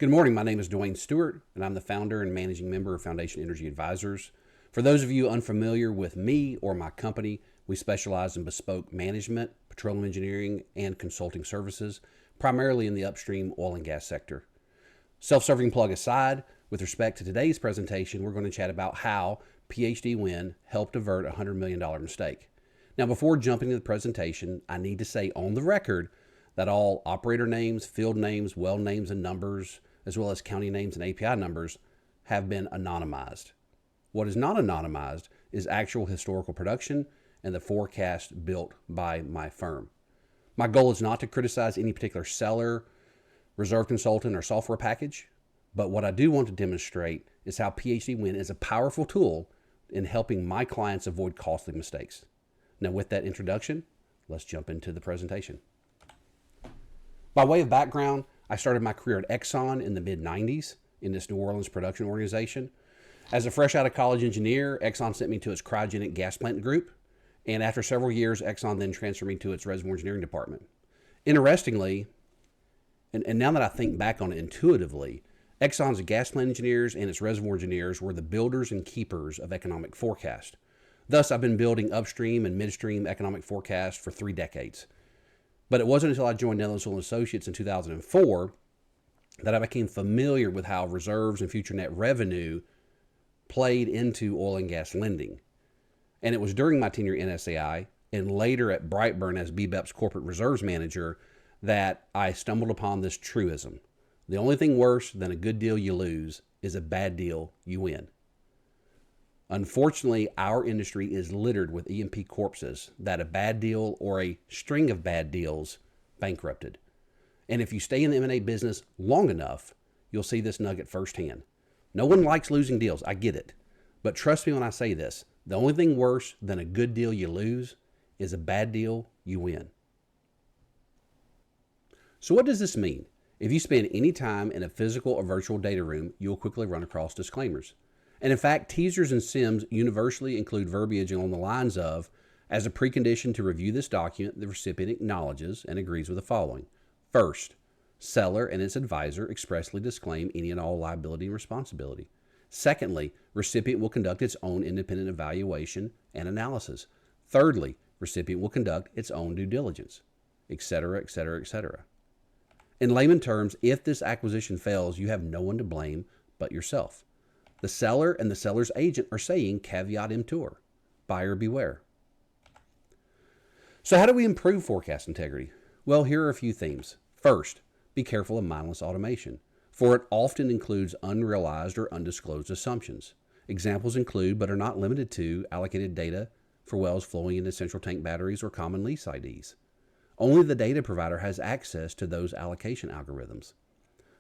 Good morning. My name is Dwayne Stewart, and I'm the founder and managing member of Foundation Energy Advisors. For those of you unfamiliar with me or my company, we specialize in bespoke management, petroleum engineering, and consulting services, primarily in the upstream oil and gas sector. Self-serving plug aside, with respect to today's presentation, we're going to chat about how PHDwin helped avert a $100 million mistake. Now, before jumping to the presentation, I need to say on the record that all operator names, field names, well names, and numbers, as well as county names and API numbers, have been anonymized. What is not anonymized is actual historical production and the forecast built by my firm. My goal is not to criticize any particular seller, reserve consultant, or software package, but what I do want to demonstrate is how PHDwin is a powerful tool in helping my clients avoid costly mistakes. Now, with that introduction, let's jump into the presentation. By way of background, I started my career at Exxon in the mid-90s in this New Orleans production organization. As a fresh out of college engineer, Exxon sent me to its cryogenic gas plant group, and after several years, Exxon then transferred me to its reservoir engineering department. Interestingly, and now that I think back on it intuitively, Exxon's gas plant engineers and its reservoir engineers were the builders and keepers of economic forecast. Thus, I've been building upstream and midstream economic forecast for 3 decades. But it wasn't until I joined Netherlands Oil Associates in 2004 that I became familiar with how reserves and future net revenue played into oil and gas lending. And it was during my tenure in SAI and later at Brightburn as BBEP's corporate reserves manager that I stumbled upon this truism. The only thing worse than a good deal you lose is a bad deal you win. Unfortunately, our industry is littered with E&P corpses that a bad deal or a string of bad deals bankrupted. And if you stay in the M&A business long enough, you'll see this nugget firsthand. No one likes losing deals, I get it. But trust me when I say this, the only thing worse than a good deal you lose is a bad deal you win. So what does this mean? If you spend any time in a physical or virtual data room, you'll quickly run across disclaimers. And in fact, teasers and SIMs universally include verbiage along the lines of, as a precondition to review this document, the recipient acknowledges and agrees with the following. First, seller and its advisor expressly disclaim any and all liability and responsibility. Secondly, recipient will conduct its own independent evaluation and analysis. Thirdly, recipient will conduct its own due diligence, etc., etc., etc. In layman terms, if this acquisition fails, you have no one to blame but yourself. The seller and the seller's agent are saying caveat emptor, buyer beware. So how do we improve forecast integrity? Well, here are a few themes. First, be careful of mindless automation, for it often includes unrealized or undisclosed assumptions. Examples include, but are not limited to, allocated data for wells flowing into central tank batteries or common lease IDs. Only the data provider has access to those allocation algorithms.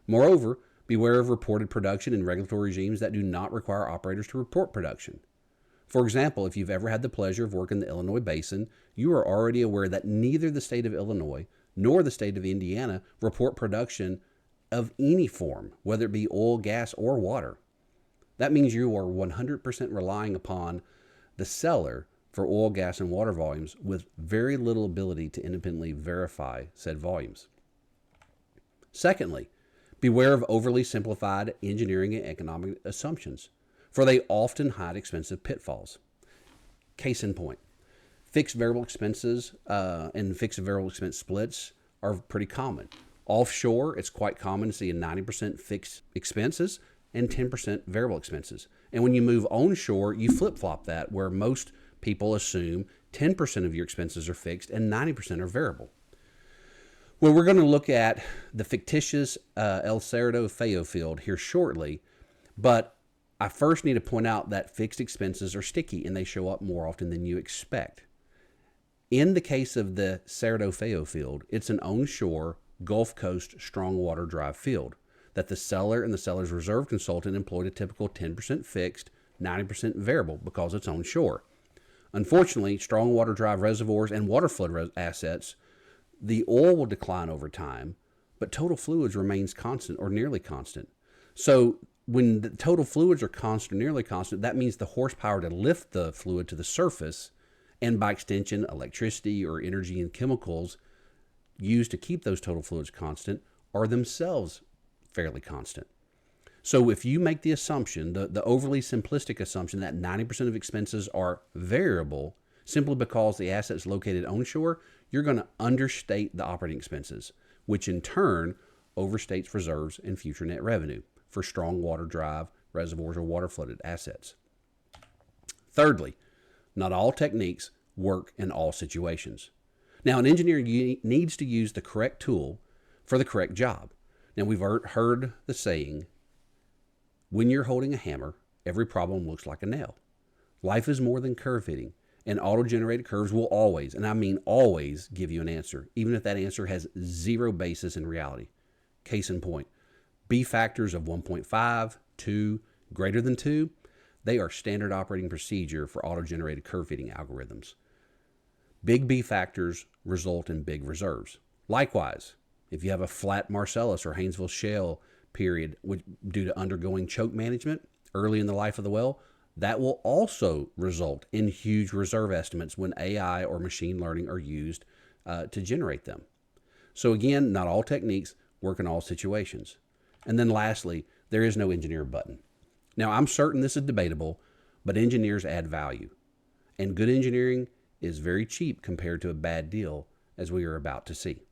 Moreover, beware of reported production in regulatory regimes that do not require operators to report production. For example, if you've ever had the pleasure of working in the Illinois Basin, you are already aware that neither the state of Illinois nor the state of Indiana report production of any form, whether it be oil, gas, or water. That means you are 100% relying upon the seller for oil, gas, and water volumes with very little ability to independently verify said volumes. Secondly, beware of overly simplified engineering and economic assumptions, for they often hide expensive pitfalls. Case in point, fixed variable expenses and fixed variable expense splits are pretty common. Offshore, it's quite common to see a 90% fixed expenses and 10% variable expenses. And when you move onshore, you flip-flop that, where most people assume 10% of your expenses are fixed and 90% are variable. Well, we're going to look at the fictitious El Cerdo Feo field here shortly, but I first need to point out that fixed expenses are sticky and they show up more often than you expect. In the case of the Cerdo Feo field, it's an onshore Gulf Coast strong water drive field that the seller and the seller's reserve consultant employed a typical 10% fixed, 90% variable because it's onshore. Unfortunately, strong water drive reservoirs and water flood assets, the oil will decline over time, but total fluids remains constant or nearly constant. So when the total fluids are constant or nearly constant, that means the horsepower to lift the fluid to the surface, and by extension, electricity or energy and chemicals used to keep those total fluids constant, are themselves fairly constant. So if you make the assumption, the overly simplistic assumption that 90% of expenses are variable simply because the asset is located onshore, you're going to understate the operating expenses, which in turn overstates reserves and future net revenue for strong water drive reservoirs or water flooded assets. Thirdly, not all techniques work in all situations. Now, an engineer needs to use the correct tool for the correct job. Now, we've heard the saying, when you're holding a hammer, every problem looks like a nail. Life is more than curve fitting, and auto-generated curves will always, and I mean always, give you an answer, even if that answer has zero basis in reality. Case in point, B factors of 1.5, 2, greater than 2, they are standard operating procedure for auto-generated curve fitting algorithms. Big B factors result in big reserves. Likewise, if you have a flat Marcellus or Haynesville shale period due to undergoing choke management early in the life of the well, that will also result in huge reserve estimates when AI or machine learning are used to generate them. So again, not all techniques work in all situations. And then lastly, there is no engineer button. Now, I'm certain this is debatable, but engineers add value. And good engineering is very cheap compared to a bad deal, as we are about to see.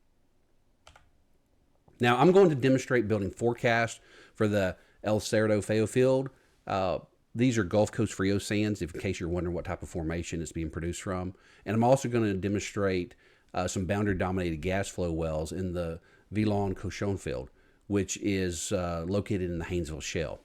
Now, I'm going to demonstrate building forecast for the El Cerdo Feo field. These are Gulf Coast Frio sands, in case you're wondering what type of formation it's being produced from. And I'm also going to demonstrate some boundary-dominated gas flow wells in the Villon-Cochon field, which is located in the Haynesville Shale.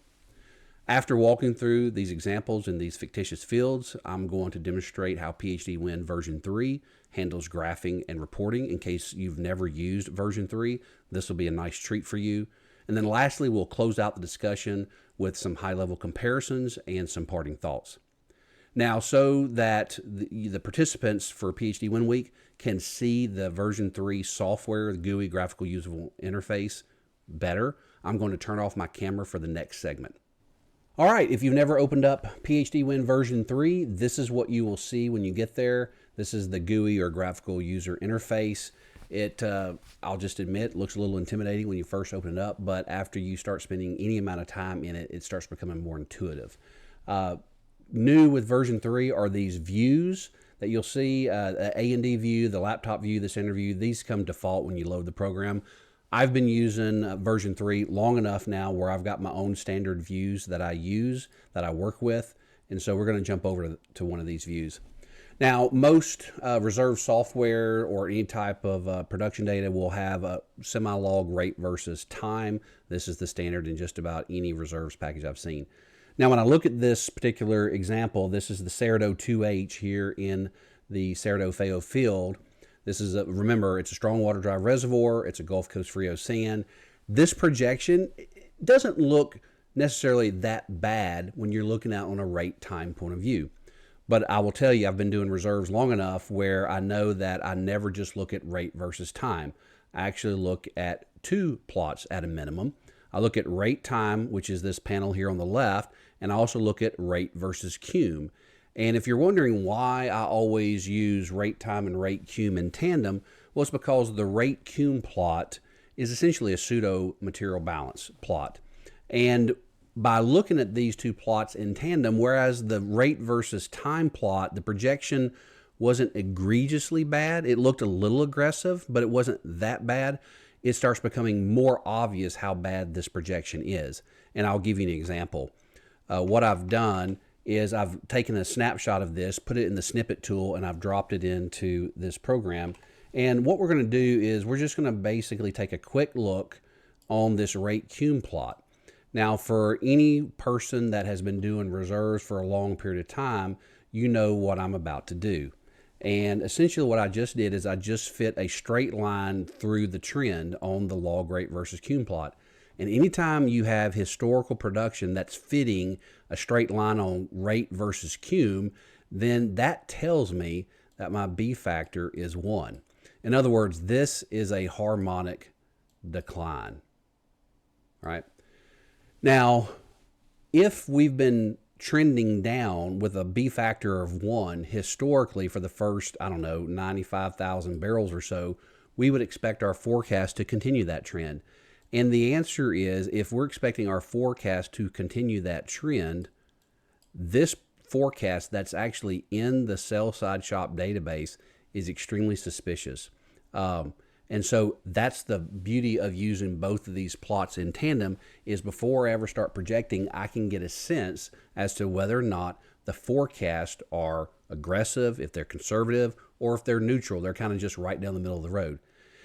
After walking through these examples in these fictitious fields, I'm going to demonstrate how PHDwin version 3 handles graphing and reporting. In case you've never used version 3, this will be a nice treat for you. And then lastly, we'll close out the discussion with some high-level comparisons and some parting thoughts. Now, so that the participants for PHDwin Week can see the version 3 software, the GUI, graphical usable interface, better, I'm going to turn off my camera for the next segment. All right, if you've never opened up PHDwin version 3, this is what you will see when you get there. This is the GUI or graphical user interface. It, I'll just admit, looks a little intimidating when you first open it up, but after you start spending any amount of time in it, it starts becoming more intuitive. New with version 3 are these views that you'll see, the A&D view, the laptop view, the center view. These come default when you load the program. I've been using version 3 long enough now where I've got my own standard views that I use, that I work with, and so we're going to jump over to one of these views. Now, most reserve software or any type of production data will have a semi-log rate versus time. This is the standard in just about any reserves package I've seen. Now, when I look at this particular example, this is the Cerdo 2H here in the Cerdo Feo field. This is, remember, it's a strong water drive reservoir. It's a Gulf Coast Frio sand. This projection doesn't look necessarily that bad when you're looking at on a rate time point of view. But I will tell you, I've been doing reserves long enough where I know that I never just look at rate versus time. I actually look at two plots at a minimum. I look at rate time, which is this panel here on the left, and I also look at rate versus cum. And if you're wondering why I always use rate time and rate cum in tandem, well, it's because the rate cum plot is essentially a pseudo material balance plot. And by looking at these two plots in tandem, whereas the rate versus time plot, the projection wasn't egregiously bad. It looked a little aggressive, but it wasn't that bad. It starts becoming more obvious how bad this projection is. And I'll give you an example. What I've done is I've taken a snapshot of this, put it in the snippet tool, and I've dropped it into this program. And what we're going to do is we're just going to basically take a quick look on this rate cum plot. Now, for any person that has been doing reserves for a long period of time, you know what I'm about to do. And essentially what I just did is I just fit a straight line through the trend on the log rate versus cum plot. And anytime you have historical production that's fitting a straight line on rate versus cum, then that tells me that my B factor is 1. In other words, this is a harmonic decline, right? Now, if we've been trending down with a B factor of 1 historically for the first, 95,000 barrels or so, we would expect our forecast to continue that trend. And the answer is, if we're expecting our forecast to continue that trend, this forecast that's actually in the sell side shop database is extremely suspicious. And so that's the beauty of using both of these plots in tandem, is before I ever start projecting, I can get a sense as to whether or not the forecasts are aggressive, if they're conservative, or if they're neutral. They're kind of just right down the middle of the road.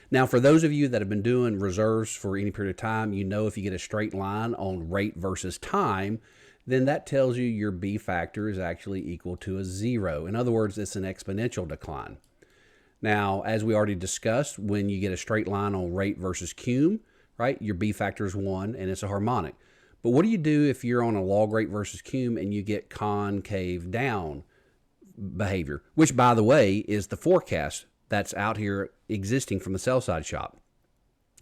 Now, for those of you that have been doing reserves for any period of time, you know if you get a straight line on rate versus time, then that tells you your B factor is actually equal to a 0. In other words, it's an exponential decline. Now, as we already discussed, when you get a straight line on rate versus cum, right, your B factor is 1 and it's a harmonic. But what do you do if you're on a log rate versus cum and you get concave down behavior, which, by the way, is the forecast that's out here existing from the sell side shop?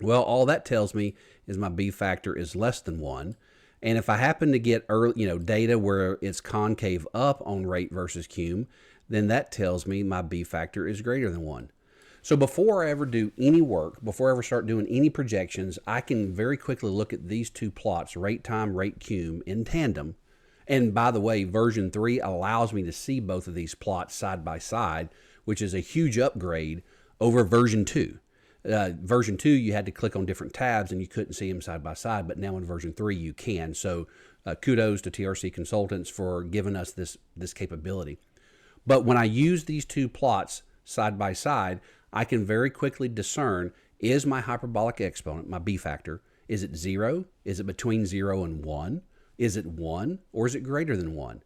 Well, all that tells me is my B factor is less than 1. And if I happen to get early, data where it's concave up on rate versus cum, then that tells me my B factor is greater than 1. So before I ever do any work, before I ever start doing any projections, I can very quickly look at these two plots, rate time, rate cum, in tandem. And by the way, version 3 allows me to see both of these plots side by side, which is a huge upgrade over version 2. Version 2, you had to click on different tabs and you couldn't see them side by side, but now in version 3 you can. So kudos to TRC Consultants for giving us this capability. But when I use these two plots side by side, I can very quickly discern, is my hyperbolic exponent, my B factor, is it 0? Is it between 0 and 1? Is it 1? Or is it greater than 1?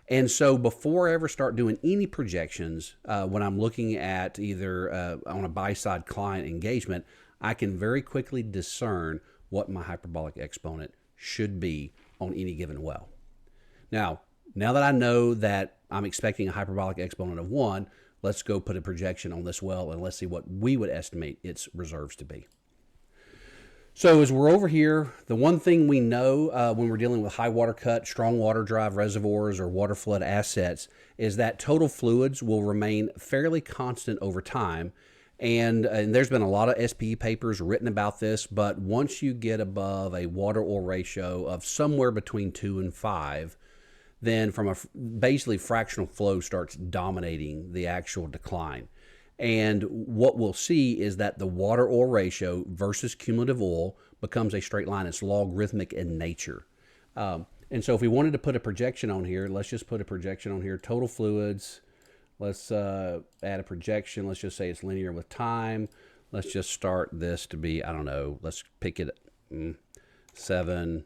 And so before I ever start doing any projections, when I'm looking at either on a buy-side client engagement, I can very quickly discern what my hyperbolic exponent should be on any given well. Now that I know that I'm expecting a hyperbolic exponent of 1, let's go put a projection on this well and let's see what we would estimate its reserves to be. So as we're over here, the one thing we know when we're dealing with high water cut, strong water drive reservoirs or water flood assets is that total fluids will remain fairly constant over time. And there's been a lot of SPE papers written about this, but once you get above a water-oil ratio of somewhere between 2 and 5, then basically fractional flow starts dominating the actual decline. And what we'll see is that the water-oil ratio versus cumulative oil becomes a straight line. It's logarithmic in nature. And so if we wanted to put a projection on here, let's just put a projection on here. Total fluids, let's add a projection. Let's just say it's linear with time. Let's just start this to be, I don't know, let's pick it 7,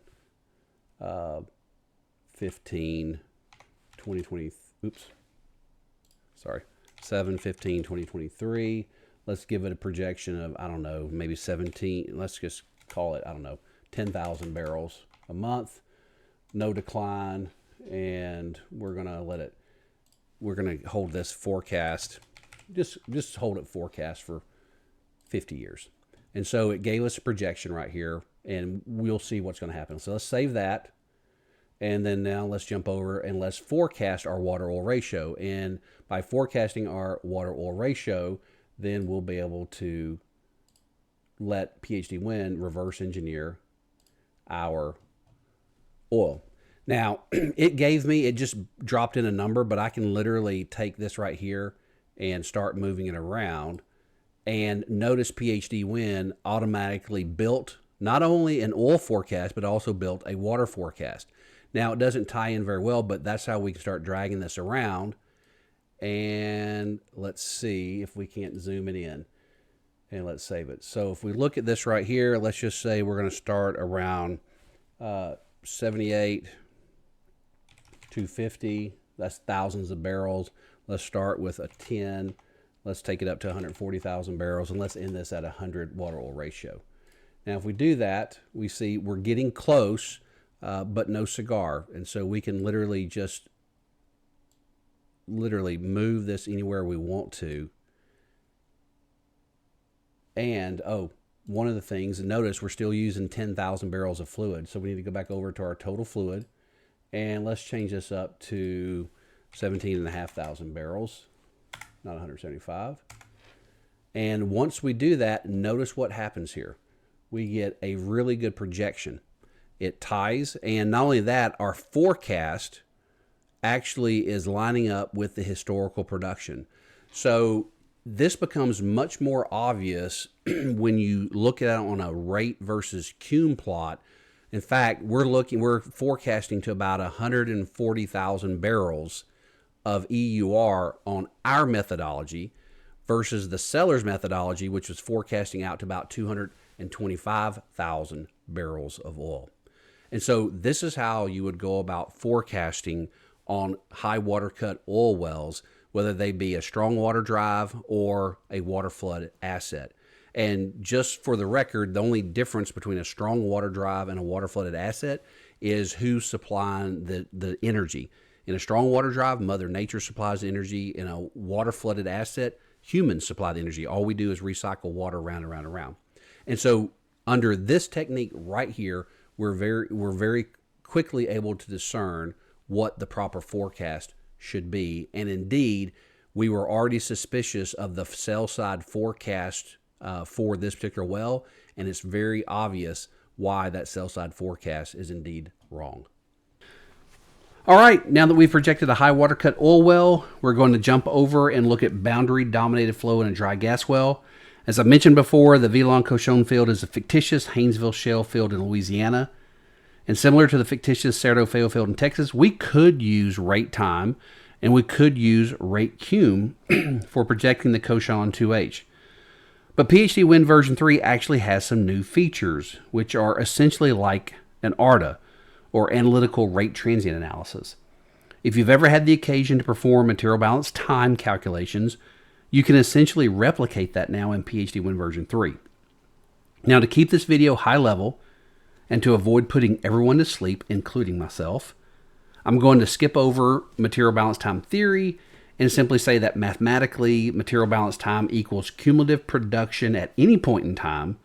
15, 2020, 7/15/2023. Let's give it a projection of, I don't know, maybe 17. Let's just call it, I don't know, 10,000 barrels a month, no decline, and we're gonna hold this forecast, just hold it forecast for 50 years. And so it gave us a projection right here, and we'll see what's going to happen. So let's save that. And then now let's jump over and let's forecast our water-oil ratio. And by forecasting our water-oil ratio, then we'll be able to let PHDwin reverse engineer our oil. Now, it just dropped in a number, but I can literally take this right here and start moving it around. And notice PHDwin automatically built not only an oil forecast, but also built a water forecast. Now, it doesn't tie in very well, but that's how we can start dragging this around. And let's see if we can't zoom it in. And let's save it. So if we look at this right here, let's just say we're going to start around 78, 250. That's thousands of barrels. Let's start with a 10. Let's take it up to 140,000 barrels. And let's end this at 100 water-oil ratio. Now, if we do that, we see we're getting close, but no cigar. And so we can literally move this anywhere we want to. And, one of the things, notice we're still using 10,000 barrels of fluid. So we need to go back over to our total fluid. And let's change this up to 17,500 barrels, not 175. And once we do that, notice what happens here. we get a really good projection. It ties, and not only that, our forecast actually is lining up with the historical production. So this becomes much more obvious when you look at it on a rate versus cum plot. In fact, we're forecasting to about 140,000 barrels of EUR on our methodology versus the seller's methodology, which was forecasting out to about 225,000 barrels of oil. And so this is how you would go about forecasting on high water cut oil wells, whether they be a strong water drive or a water flood asset. And just for the record, the only difference between a strong water drive and a water flooded asset is who's supplying the energy. In a strong water drive, Mother Nature supplies the energy. In a water flooded asset, humans supply the energy. All we do is recycle water around and around and around. And so under this technique right here, we're very quickly able to discern what the proper forecast should be. And indeed, we were already suspicious of the sell side forecast for this particular well, and it's very obvious why that sell side forecast is indeed wrong. All right, now that we've projected a high water cut oil well, we're going to jump over and look at boundary dominated flow in a dry gas well. As I mentioned before, the Villon-Cochon field is a fictitious Haynesville shale field in Louisiana. And similar to the fictitious Cerro Feo field in Texas, we could use rate time and we could use rate cum for projecting the Cochon 2H. But PHDwin version 3 actually has some new features, which are essentially like an ARTA, or analytical rate transient analysis. If you've ever had the occasion to perform material balance time calculations, you can essentially replicate that now in PHDwin version 3. Now, to keep this video high level and to avoid putting everyone to sleep, including myself, I'm going to skip over material balance time theory and simply say that mathematically, material balance time equals cumulative production at any point in time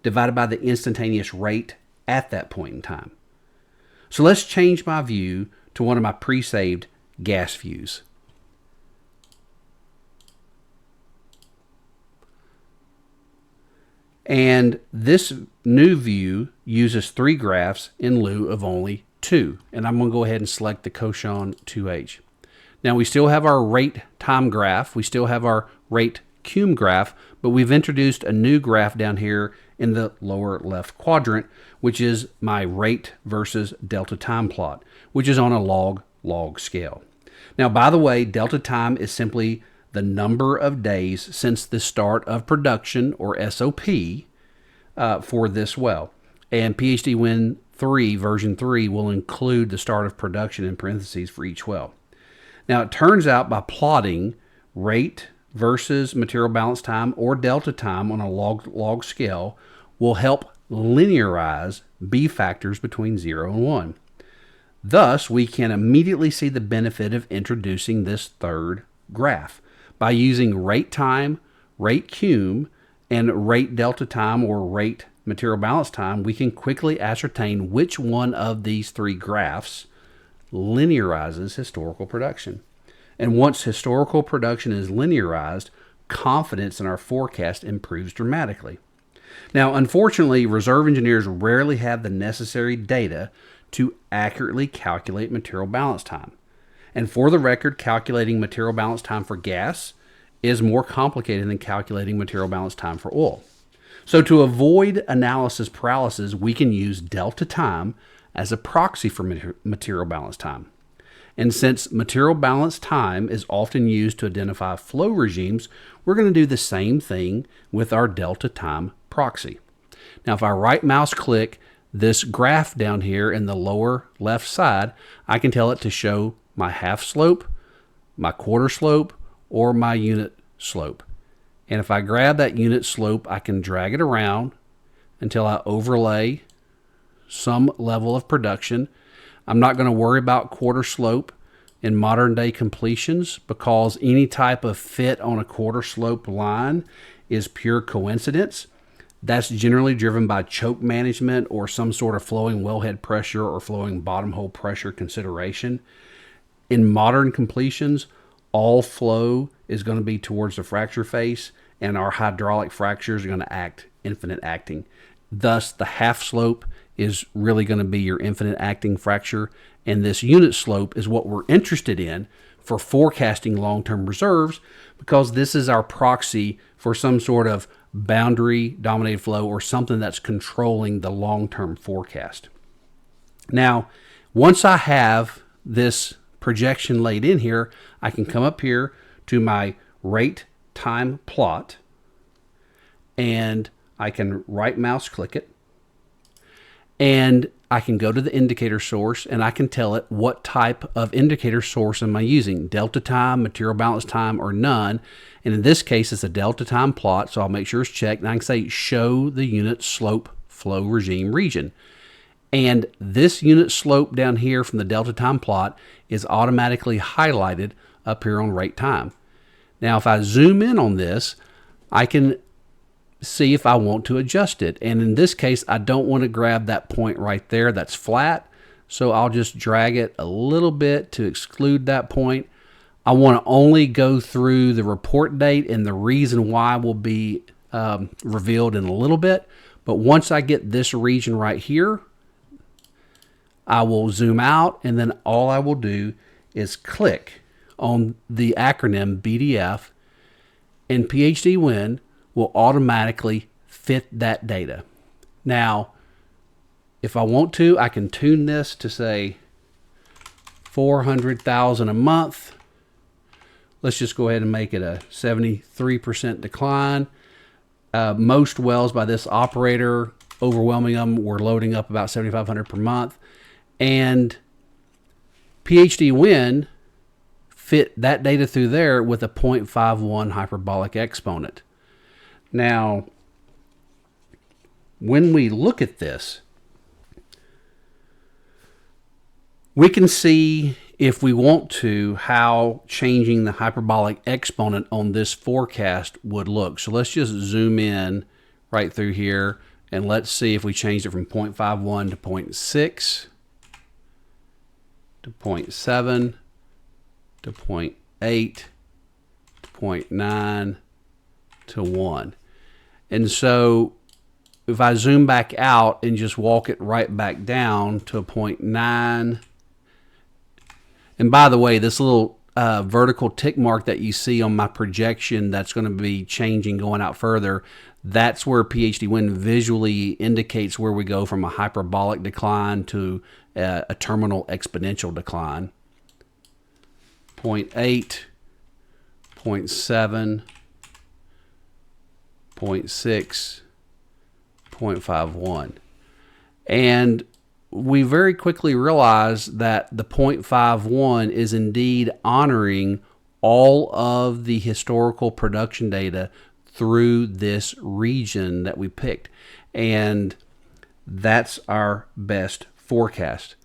divided by the instantaneous rate at that point in time. So let's change my view to one of my pre-saved gas views. And this new view uses 3 graphs in lieu of only 2. And I'm going to go ahead and select the Cochon 2H. Now we still have our rate time graph. We still have our rate cum graph, but we've introduced a new graph down here in the lower left quadrant, which is my rate versus delta time plot, which is on a log scale. Now, by the way, delta time is simply the number of days since the start of production, or SOP, for this well. And PHDwin 3 version 3 will include the start of production in parentheses for each well. Now, it turns out by plotting rate versus material balance time or delta time on a log scale will help linearize B factors between 0 and 1. Thus, we can immediately see the benefit of introducing this third graph. By using rate time, rate cum, and rate delta time or rate material balance time, we can quickly ascertain which one of these 3 graphs linearizes historical production. And once historical production is linearized, confidence in our forecast improves dramatically. Now, unfortunately, reserve engineers rarely have the necessary data to accurately calculate material balance time. And for the record, calculating material balance time for gas is more complicated than calculating material balance time for oil. So to avoid analysis paralysis, we can use delta time as a proxy for material balance time. And since material balance time is often used to identify flow regimes, we're going to do the same thing with our delta time proxy. Now, if I right mouse click this graph down here in the lower left side, I can tell it to show my half slope, my quarter slope, or my unit slope. And if I grab that unit slope, I can drag it around until I overlay some level of production. I'm not going to worry about quarter slope in modern day completions because any type of fit on a quarter slope line is pure coincidence. That's generally driven by choke management or some sort of flowing wellhead pressure or flowing bottom hole pressure consideration. In modern completions, all flow is going to be towards the fracture face, and our hydraulic fractures are going to act infinite acting. Thus, the half slope is really going to be your infinite acting fracture, and this unit slope is what we're interested in for forecasting long-term reserves, because this is our proxy for some sort of boundary dominated flow or something that's controlling the long-term forecast. Now, once I have this projection laid in here, I can come up here to my rate time plot, and I can right mouse click it, and I can go to the indicator source, and I can tell it what type of indicator source am I using, delta time, material balance time, or none. And in this case, it's a delta time plot, so I'll make sure it's checked, and I can say show the unit slope flow regime region. And this unit slope down here from the delta time plot is automatically highlighted up here on rate time. Now, if I zoom in on this, I can see if I want to adjust it. And in this case, I don't want to grab that point right there that's flat. So I'll just drag it a little bit to exclude that point. I want to only go through the report date, and the reason why will be revealed in a little bit. But once I get this region right here, I will zoom out, and then all I will do is click on the acronym BDF, and PHDwin will automatically fit that data. Now, if I want to, I can tune this to say 400,000 a month. Let's just go ahead and make it a 73% decline. Most wells by this operator, overwhelming them, we're loading up about 7,500 per month. And PHDwin fit that data through there with a 0.51 hyperbolic exponent. Now, when we look at this, we can see, if we want to, how changing the hyperbolic exponent on this forecast would look. So let's just zoom in right through here, and let's see if we changed it from 0.51 to 0.6 to 0.7 to 0.8 to 0.9 to 1. And so if I zoom back out and just walk it right back down to a 0.9, and by the way, this little vertical tick mark that you see on my projection that's going to be changing going out further, that's where PHDwin visually indicates where we go from a hyperbolic decline to a terminal exponential decline. 0.8, 0.7, 0.6, 0.51. And we very quickly realize that the 0.51 is indeed honoring all of the historical production data through this region that we picked. And that's our best forecast.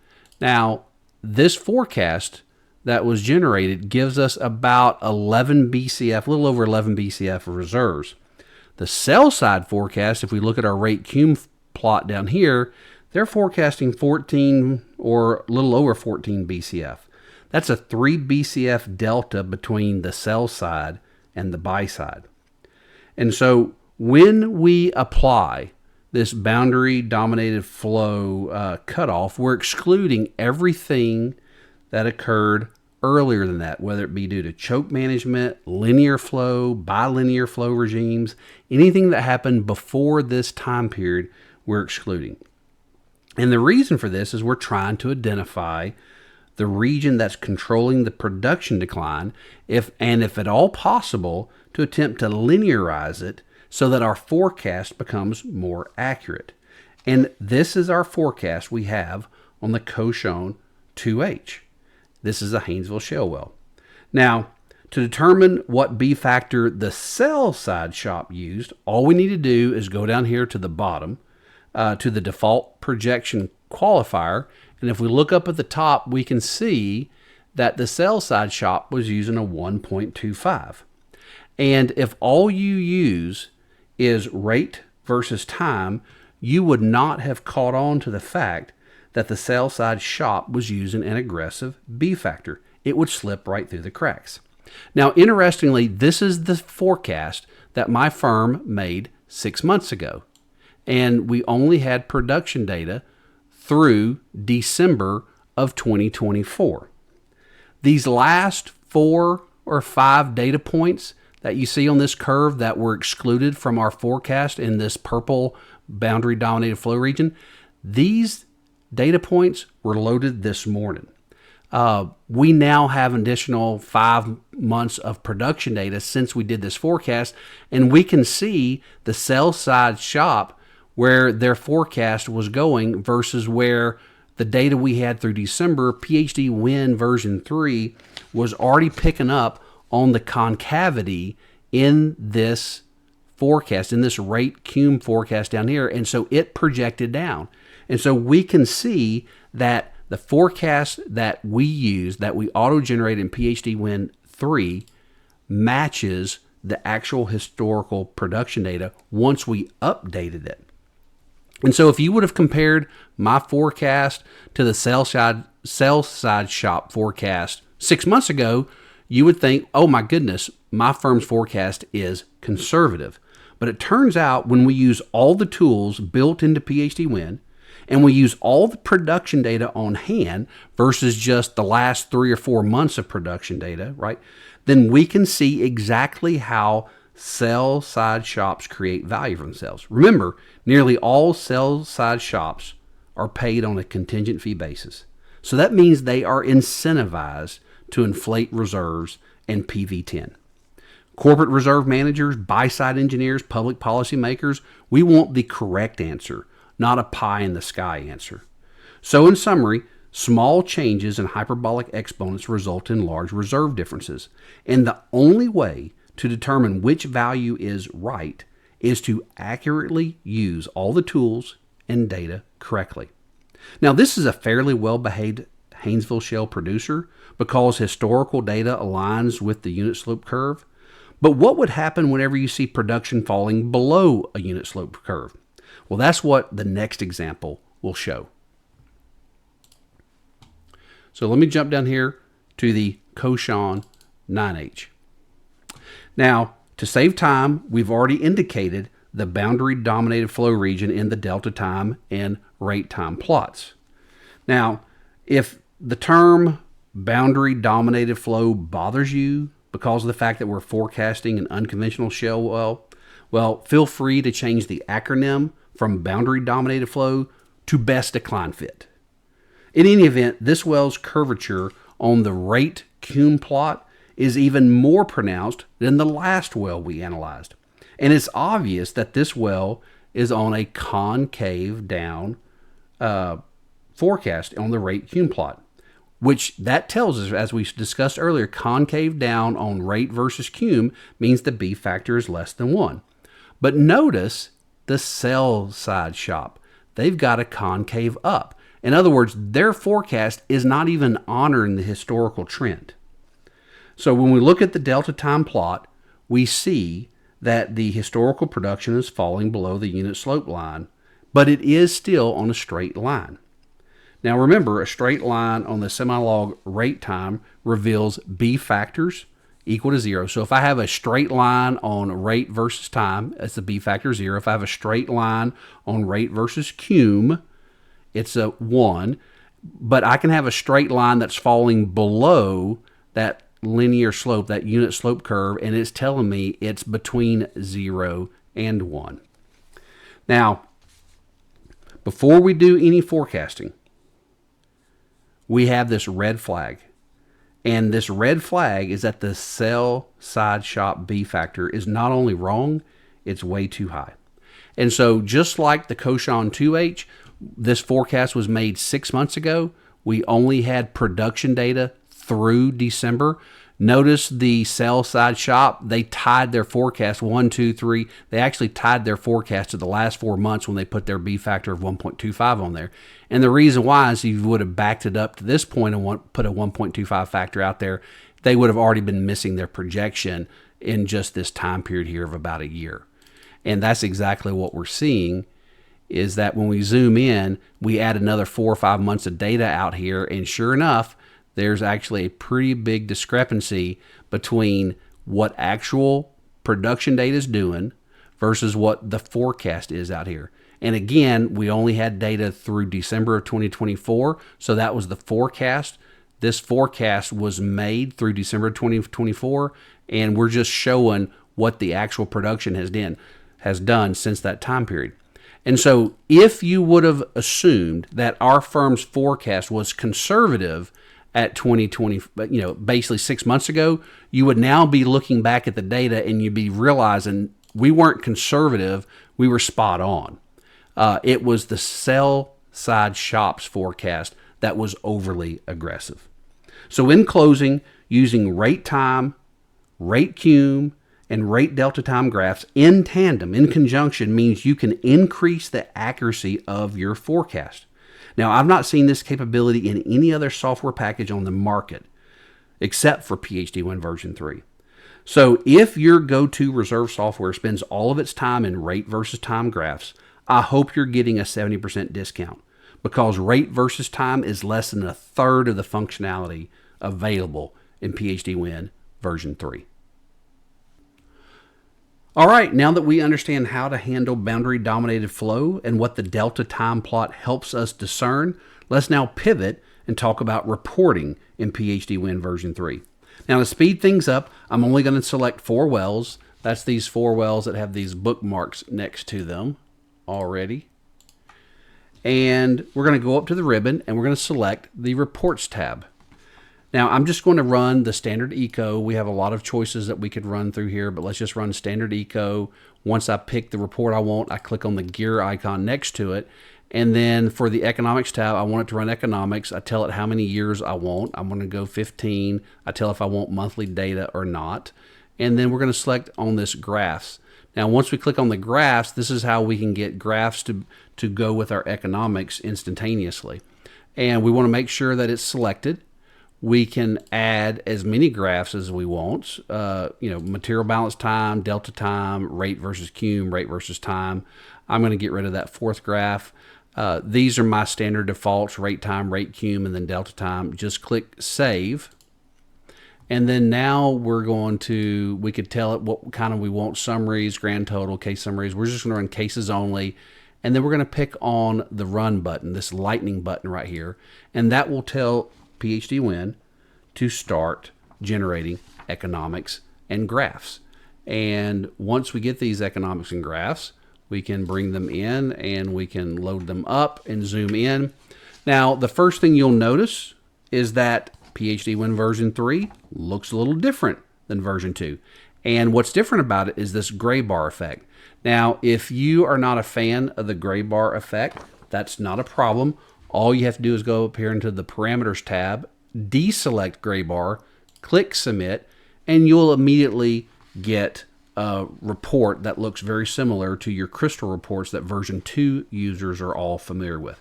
Now, this forecast that was generated gives us about 11 BCF, a little over 11 BCF of reserves. The sell side forecast, if we look at our rate cum plot down here, they're forecasting 14 or a little over 14 BCF. That's a 3 BCF delta between the sell side and the buy side. And so when we apply this boundary dominated flow cutoff, we're excluding everything that occurred earlier than that, whether it be due to choke management, linear flow, bilinear flow regimes, anything that happened before this time period, we're excluding. And the reason for this is we're trying to identify the region that's controlling the production decline, if at all possible, to attempt to linearize it so that our forecast becomes more accurate. And this is our forecast we have on the Cochon 2H. This is a Haynesville shale well. Now, to determine what B factor the sell side shop used, all we need to do is go down here to the bottom, to the default projection qualifier. And if we look up at the top, we can see that the sell side shop was using a 1.25. And if all you use is rate versus time, you would not have caught on to the fact that the sell side shop was using an aggressive B factor. It would slip right through the cracks. Now, interestingly, this is the forecast that my firm made 6 months ago. and we only had production data through December of 2024. These last 4 or 5 data points that you see on this curve that were excluded from our forecast in this purple boundary dominated flow region, these data points were loaded this morning. We now have an additional 5 months of production data since we did this forecast, and we can see the sell side shop where their forecast was going versus where the data we had through December, PHDwin version 3, was already picking up on the concavity in this forecast, in this rate cum forecast down here, and so it projected down. And so we can see that the forecast that we use, that we auto-generate in PHDwin 3, matches the actual historical production data once we updated it. And so if you would have compared my forecast to the sell side shop forecast 6 months ago, you would think, oh my goodness, my firm's forecast is conservative. But it turns out when we use all the tools built into PHDwin, and we use all the production data on hand versus just the last 3 or 4 months of production data, right? Then we can see exactly how sell side shops create value for themselves. Remember, nearly all sell side shops are paid on a contingent fee basis. So that means they are incentivized to inflate reserves and PV10. Corporate reserve managers, buy-side engineers, public policy makers, we want the correct answer, not a pie-in-the-sky answer. So in summary, small changes in hyperbolic exponents result in large reserve differences. And the only way to determine which value is right is to accurately use all the tools and data correctly. Now, this is a fairly well-behaved Haynesville Shale producer because historical data aligns with the unit slope curve. But what would happen whenever you see production falling below a unit slope curve? Well, that's what the next example will show. So let me jump down here to the Coshawn 9H. Now, to save time, we've already indicated the boundary dominated flow region in the delta time and rate time plots. Now, if the term boundary dominated flow bothers you because of the fact that we're forecasting an unconventional shale well, feel free to change the acronym from boundary dominated flow to best decline fit. In any event, this well's curvature on the rate cum plot is even more pronounced than the last well we analyzed. And it's obvious that this well is on a concave down forecast on the rate cum plot, which that tells us, as we discussed earlier, concave down on rate versus cum means the B factor is less than 1. But notice the sell side shop. They've got a concave up. In other words, their forecast is not even honoring the historical trend. So when we look at the delta time plot, we see that the historical production is falling below the unit slope line, but it is still on a straight line. Now remember, a straight line on the semi-log rate time reveals B factors equal to 0. So if I have a straight line on rate versus time, it's the B factor 0. If I have a straight line on rate versus cum, it's a 1. But I can have a straight line that's falling below that linear slope, that unit slope curve, and it's telling me it's between 0 and 1. Now, before we do any forecasting, we have this red flag. And this red flag is that the sell side shop B factor is not only wrong, it's way too high. And so just like the Coshawn 2H, this forecast was made 6 months ago. We only had production data through December. Notice the sell side shop, they tied their forecast 1, 2, 3. They actually tied their forecast to the last 4 months when they put their B factor of 1.25 on there. And the reason why is if you would have backed it up to this point and put a 1.25 factor out there, they would have already been missing their projection in just this time period here of about a year. And that's exactly what we're seeing, is that when we zoom in, we add another 4 or 5 months of data out here, and sure enough, there's actually a pretty big discrepancy between what actual production data is doing versus what the forecast is out here. And again, we only had data through December of 2024, so that was the forecast. This forecast was made through December of 2024, and we're just showing what the actual production has done since that time period. And so if you would have assumed that our firm's forecast was conservative at 2020, basically 6 months ago, you would now be looking back at the data and you'd be realizing we weren't conservative, we were spot on. It was the sell side shop's forecast that was overly aggressive. So in closing, using rate time, rate cum, and rate delta time graphs in tandem, in conjunction, means you can increase the accuracy of your forecast. Now, I've not seen this capability in any other software package on the market except for PHDwin version 3. So if your go-to reserve software spends all of its time in rate versus time graphs, I hope you're getting a 70% discount, because rate versus time is less than a third of the functionality available in PHDwin version 3. All right, now that we understand how to handle boundary-dominated flow and what the delta time plot helps us discern, let's now pivot and talk about reporting in PHDwin version 3. Now, to speed things up, I'm only going to select 4 wells. That's these 4 wells that have these bookmarks next to them already. And we're going to go up to the ribbon and we're going to select the Reports tab. Now, I'm just going to run the standard eco. We have a lot of choices that we could run through here, but let's just run standard eco. Once I pick the report I want, I click on the gear icon next to it. And then for the economics tab, I want it to run economics. I tell it how many years I want. I'm going to go 15. I tell if I want monthly data or not. And then we're going to select on this graphs. Now, once we click on the graphs, this is how we can get graphs to go with our economics instantaneously. And we want to make sure that it's selected. We can add as many graphs as we want, material balance time, delta time, rate versus cum, rate versus time. I'm going to get rid of that 4th graph. These are my standard defaults: rate time, rate cum, and then delta time. Just click save. And then now we could tell it what kind we want: summaries, grand total, case summaries. We're just going to run cases only. And then we're going to pick on the run button, this lightning button right here. And that will tell PHDwin to start generating economics and graphs. And once we get these economics and graphs, we can bring them in and we can load them up and zoom in. Now, the first thing you'll notice is that PHDwin version 3 looks a little different than version 2. And what's different about it is this gray bar effect. Now, if you are not a fan of the gray bar effect, that's not a problem. All you have to do is go up here into the Parameters tab, deselect gray bar, click Submit, and you'll immediately get a report that looks very similar to your Crystal reports that version 2 users are all familiar with.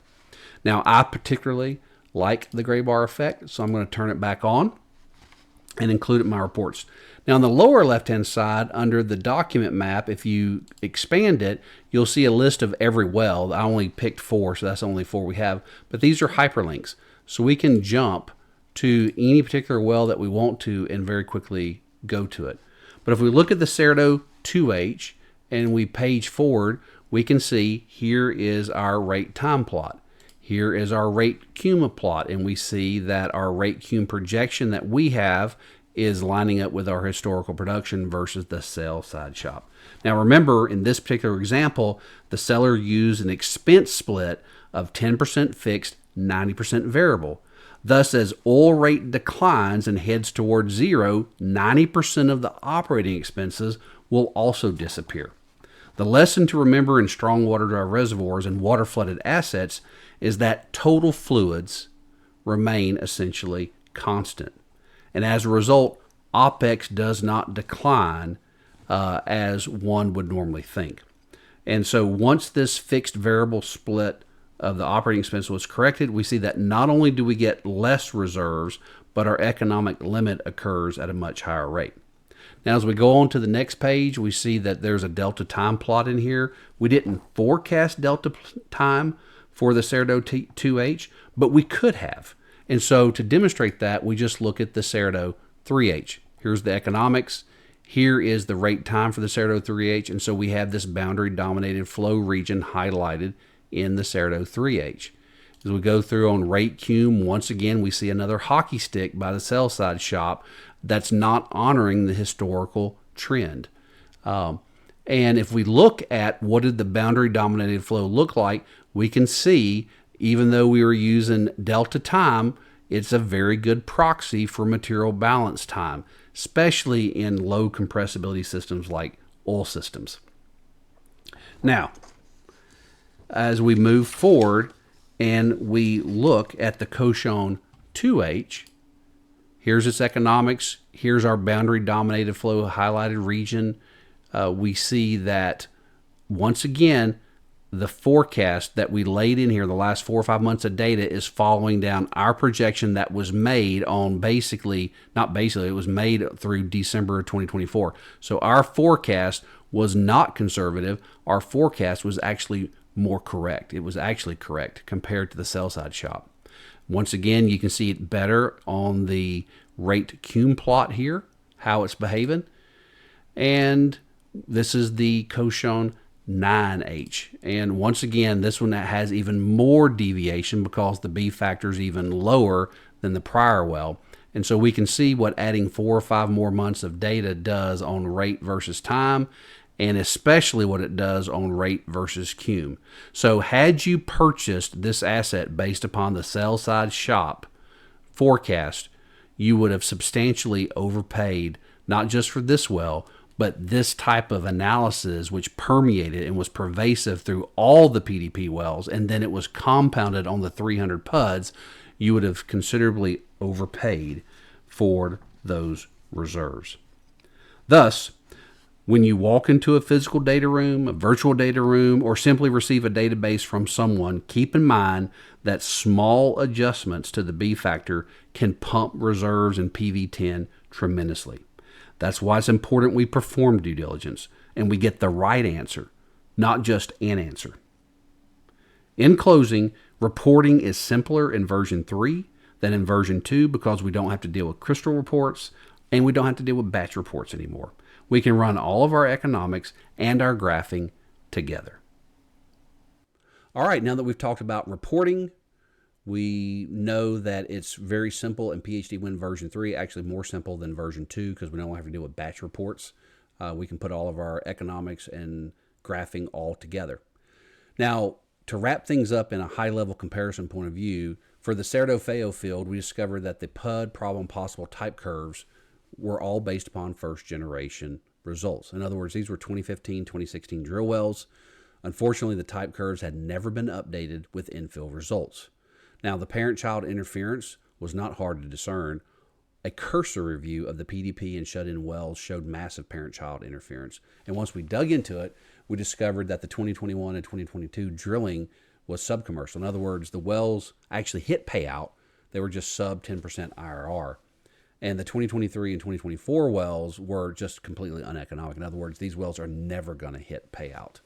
Now, I particularly like the gray bar effect, so I'm going to turn it back on and include it in my reports. Now, on the lower left-hand side, under the document map, if you expand it, you'll see a list of every well. I only picked 4, so that's only 4 we have. But these are hyperlinks, so we can jump to any particular well that we want to and very quickly go to it. But if we look at the Cerdo 2H and we page forward, we can see here is our rate time plot. Here is our rate cum plot, and we see that our rate cum projection that we have is lining up with our historical production versus the sell side shop. Now remember, in this particular example, the seller used an expense split of 10% fixed, 90% variable. Thus, as oil rate declines and heads towards 0, 90% of the operating expenses will also disappear. The lesson to remember in strong water dry reservoirs and water flooded assets is that total fluids remain essentially constant. And as a result, OPEX does not decline as one would normally think. And so once this fixed variable split of the operating expense was corrected, we see that not only do we get less reserves, but our economic limit occurs at a much higher rate. Now, as we go on to the next page, we see that there's a delta time plot in here. We didn't forecast delta time for the Cerdo 2H, but we could have. And so to demonstrate that, we just look at the Cerdo 3H. Here's the economics. Here is the rate time for the Cerdo 3H, and so we have this boundary dominated flow region highlighted in the Cerdo 3H. As we go through on rate cum, once again, we see another hockey stick by the sell side shop that's not honoring the historical trend. And if we look at what did the boundary dominated flow look like, we can see, even though we were using delta time, it's a very good proxy for material balance time, especially in low compressibility systems like oil systems. Now, as we move forward and we look at the Cochon 2H, here's its economics. Here's our boundary dominated flow highlighted region. We see that, once again, the forecast that we laid in here, the last 4 or 5 months of data, is following down our projection that was made on it was made through December of 2024. So our forecast was not conservative. Our forecast was actually more correct. It was actually correct compared to the sell side shop. Once again, you can see it better on the rate cum plot here, how it's behaving. And this is the Cochon 9H. And once again, this one has even more deviation because the B factor is even lower than the prior well. And so we can see what adding 4 or 5 more months of data does on rate versus time, and especially what it does on rate versus cum. So had you purchased this asset based upon the sell side shop forecast, you would have substantially overpaid, not just for this well, but this type of analysis, which permeated and was pervasive through all the PDP wells, and then it was compounded on the 300 PUDs, you would have considerably overpaid for those reserves. Thus, when you walk into a physical data room, a virtual data room, or simply receive a database from someone, keep in mind that small adjustments to the B factor can pump reserves in PV10 tremendously. That's why it's important we perform due diligence and we get the right answer, not just an answer. In closing, reporting is simpler in version 3 than in version 2 because we don't have to deal with crystal reports and we don't have to deal with batch reports anymore. We can run all of our economics and our graphing together. All right, now that we've talked about reporting, we know that it's very simple in PHDwin version 3, actually more simple than version 2 because we don't have to deal with batch reports. We can put all of our economics and graphing all together. Now, to wrap things up in a high-level comparison point of view, for the Cerdo-Feo field, we discovered that the PUD problem possible type curves were all based upon first-generation results. In other words, these were 2015, 2016 drill wells. Unfortunately, the type curves had never been updated with infill results. Now, the parent-child interference was not hard to discern. A cursory review of the PDP and shut-in wells showed massive parent-child interference. And once we dug into it, we discovered that the 2021 and 2022 drilling was subcommercial. In other words, the wells actually hit payout. They were just sub 10% IRR. And the 2023 and 2024 wells were just completely uneconomic. In other words, these wells are never going to hit payout.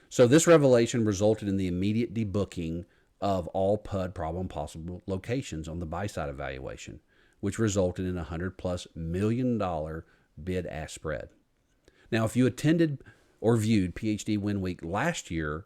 So this revelation resulted in the immediate debunking of all PUD problem possible locations on the buy-side evaluation, which resulted in a $100+ million bid-ask spread. Now, if you attended or viewed PhDwin Week last year,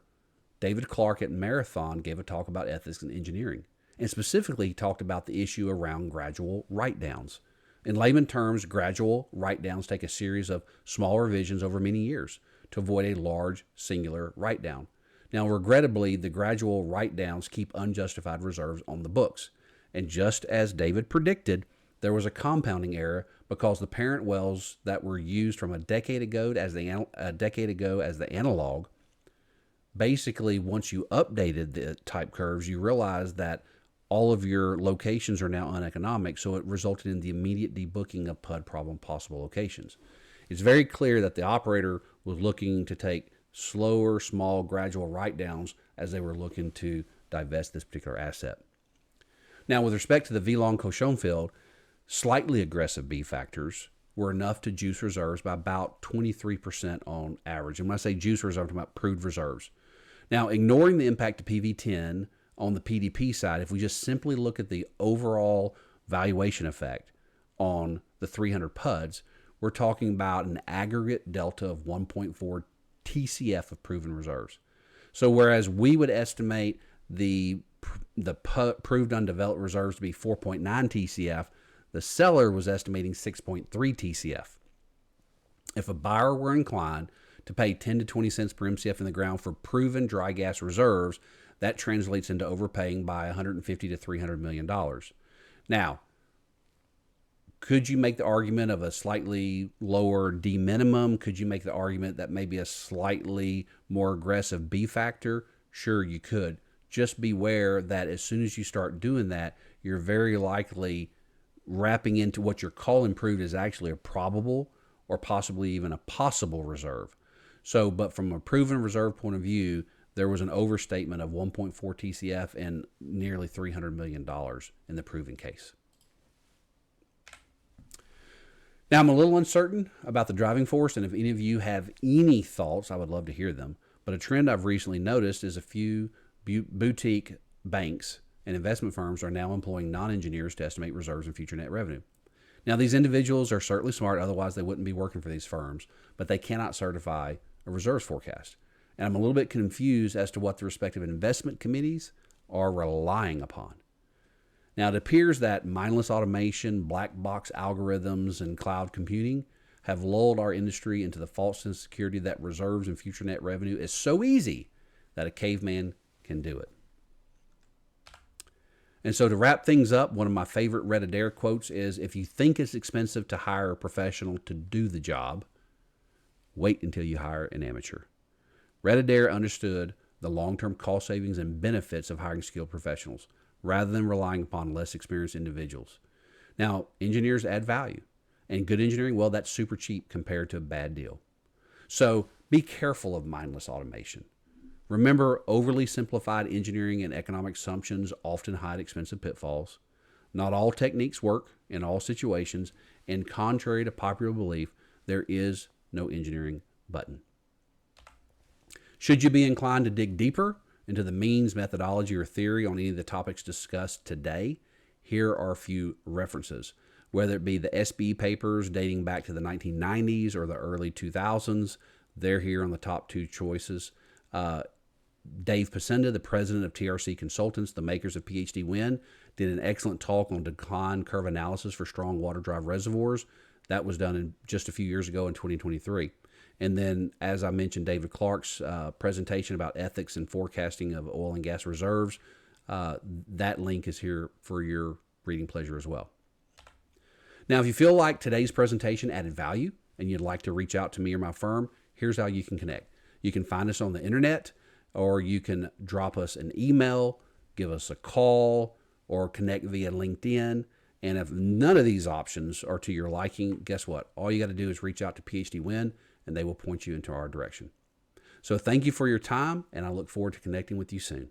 David Clark at Marathon gave a talk about ethics in engineering, and specifically he talked about the issue around gradual write-downs. In layman terms, gradual write-downs take a series of small revisions over many years to avoid a large singular write-down. Now, regrettably, the gradual write-downs keep unjustified reserves on the books. And just as David predicted, there was a compounding error because the parent wells that were used from a decade ago as the analog, basically, once you updated the type curves, you realized that all of your locations are now uneconomic, so it resulted in the immediate debunking of PUD problem possible locations. It's very clear that the operator was looking to take slower, small, gradual write-downs as they were looking to divest this particular asset. Now, with respect to the V-Long Cochon field, slightly aggressive B factors were enough to juice reserves by about 23% on average. And when I say juice reserves, I'm talking about proved reserves. Now, ignoring the impact of PV10 on the PDP side, if we just simply look at the overall valuation effect on the 300 PUDs, we're talking about an aggregate delta of 1.4 TCF of proven reserves. So whereas we would estimate the proved undeveloped reserves to be 4.9 TCF, the seller was estimating 6.3 TCF. If a buyer were inclined to pay 10 to 20 cents per MCF in the ground for proven dry gas reserves, that translates into overpaying by $150 to $300 million. Now, could you make the argument of a slightly lower D minimum? Could you make the argument that maybe a slightly more aggressive B factor? Sure, you could. Just beware that as soon as you start doing that, you're very likely wrapping into what you're calling proved is actually a probable or possibly even a possible reserve. So, but from a proven reserve point of view, there was an overstatement of 1.4 TCF and nearly $300 million in the proven case. Now, I'm a little uncertain about the driving force, and if any of you have any thoughts, I would love to hear them. But a trend I've recently noticed is a few boutique banks and investment firms are now employing non-engineers to estimate reserves and future net revenue. Now, these individuals are certainly smart, otherwise they wouldn't be working for these firms, but they cannot certify a reserves forecast. And I'm a little bit confused as to what the respective investment committees are relying upon. Now, it appears that mindless automation, black box algorithms, and cloud computing have lulled our industry into the false sense of security that reserves and future net revenue is so easy that a caveman can do it. And so to wrap things up, one of my favorite Reddit quotes is, if you think it's expensive to hire a professional to do the job, wait until you hire an amateur. Reddit understood the long-term cost savings and benefits of hiring skilled professionals rather than relying upon less experienced individuals. Now, engineers add value, and good engineering, well, that's super cheap compared to a bad deal. So be careful of mindless automation. Remember, overly simplified engineering and economic assumptions often hide expensive pitfalls. Not all techniques work in all situations, and contrary to popular belief, there is no engineering button. Should you be inclined to dig deeper into the means, methodology, or theory on any of the topics discussed today, here are a few references. Whether it be the SBE papers dating back to the 1990s or the early 2000s, they're here on the top two choices. Dave Pasenda, the president of TRC Consultants, the makers of PHDwin, did an excellent talk on decline curve analysis for strong water drive reservoirs. That was done in just a few years ago in 2023. And then, as I mentioned, David Clark's presentation about ethics and forecasting of oil and gas reserves, that link is here for your reading pleasure as well. Now, if you feel like today's presentation added value and you'd like to reach out to me or my firm, here's how you can connect. You can find us on the internet, or you can drop us an email, give us a call, or connect via LinkedIn. And if none of these options are to your liking, guess what? All you got to do is reach out to PHDwin, and they will point you into our direction. So thank you for your time, and I look forward to connecting with you soon.